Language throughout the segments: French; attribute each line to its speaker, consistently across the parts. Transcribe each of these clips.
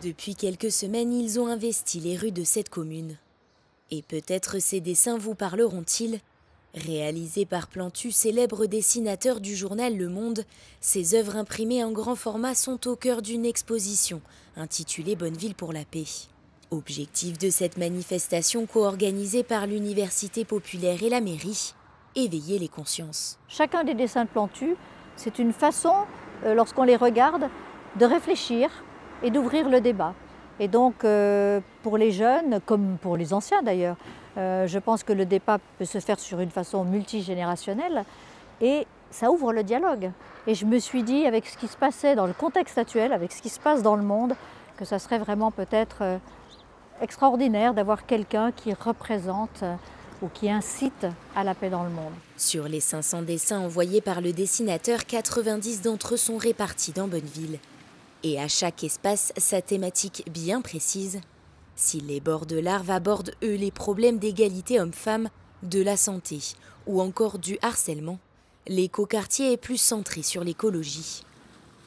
Speaker 1: Depuis quelques semaines, ils ont investi les rues de cette commune. Et peut-être ces dessins vous parleront-ils? Réalisés par Plantu, célèbre dessinateur du journal Le Monde, ses œuvres imprimées en grand format sont au cœur d'une exposition intitulée Bonneville pour la paix. Objectif de cette manifestation co-organisée par l'Université populaire et la mairie, éveiller les consciences.
Speaker 2: Chacun des dessins de Plantu, c'est une façon, lorsqu'on les regarde, de réfléchir et d'ouvrir le débat. Et donc, pour les jeunes, comme pour les anciens d'ailleurs, je pense que le débat peut se faire sur une façon multigénérationnelle et ça ouvre le dialogue. Et je me suis dit, avec ce qui se passait dans le contexte actuel, avec ce qui se passe dans le monde, que ça serait vraiment peut-être extraordinaire d'avoir quelqu'un qui représente ou qui incite à la paix dans le monde.
Speaker 1: Sur les 500 dessins envoyés par le dessinateur, 90 d'entre eux sont répartis dans Bonneville. Et à chaque espace, sa thématique bien précise. Si les bords de l'Arve abordent, eux, les problèmes d'égalité homme-femme, de la santé ou encore du harcèlement, l'écoquartier est plus centré sur l'écologie.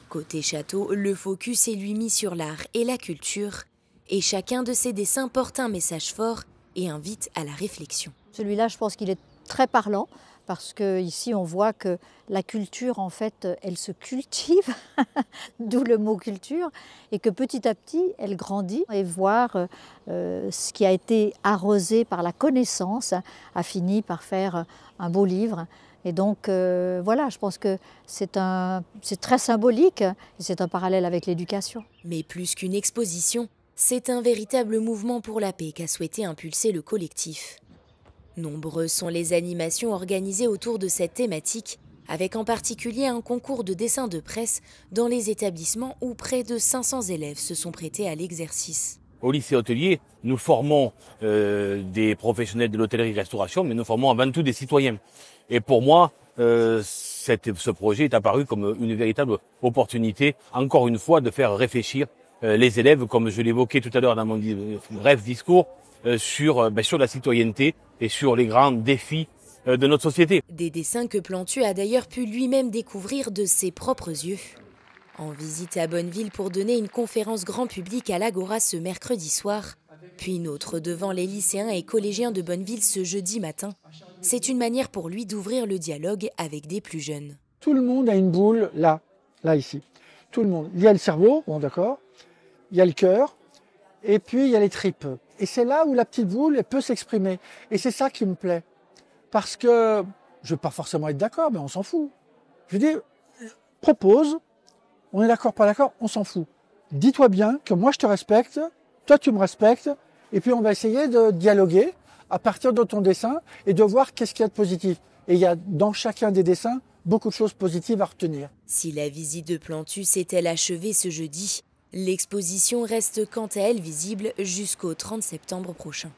Speaker 1: Côté château, le focus est lui mis sur l'art et la culture. Et chacun de ces dessins porte un message fort et invite à la réflexion.
Speaker 2: Celui-là, je pense qu'il est très parlant parce qu'ici, on voit que la culture, en fait, elle se cultive, d'où le mot culture, et que petit à petit, elle grandit. Et voir ce qui a été arrosé par la connaissance a fini par faire un beau livre. Et donc, voilà, je pense que c'est très symbolique et c'est un parallèle avec l'éducation.
Speaker 1: Mais plus qu'une exposition, c'est un véritable mouvement pour la paix qu'a souhaité impulser le collectif. Nombreuses sont les animations organisées autour de cette thématique, avec en particulier un concours de dessin de presse dans les établissements où près de 500 élèves se sont prêtés à l'exercice.
Speaker 3: Au lycée hôtelier, nous formons des professionnels de l'hôtellerie-restauration, mais nous formons avant tout des citoyens. Et pour moi, ce projet est apparu comme une véritable opportunité, encore une fois, de faire réfléchir les élèves, comme je l'évoquais tout à l'heure dans mon bref discours, sur la citoyenneté et sur les grands défis de notre société.
Speaker 1: Des dessins que Plantu a d'ailleurs pu lui-même découvrir de ses propres yeux. En visite à Bonneville pour donner une conférence grand public à l'Agora ce mercredi soir, puis une autre devant les lycéens et collégiens de Bonneville ce jeudi matin. C'est une manière pour lui d'ouvrir le dialogue avec des plus jeunes.
Speaker 4: Tout le monde a une boule là ici. Tout le monde. Il y a le cerveau, bon d'accord, il y a le cœur, et puis il y a les tripes. Et c'est là où la petite boule, elle peut s'exprimer. Et c'est ça qui me plaît. Parce que, je ne veux pas forcément être d'accord, mais on s'en fout. Je veux dire, propose, on est d'accord, pas d'accord, on s'en fout. Dis-toi bien que moi je te respecte, toi tu me respectes, et puis on va essayer de dialoguer à partir de ton dessin et de voir qu'est-ce qu'il y a de positif. Et il y a dans chacun des dessins beaucoup de choses positives à retenir.
Speaker 1: Si la visite de Plantu s'est-elle achevée ce jeudi, l'exposition reste quant à elle visible jusqu'au 30 septembre prochain.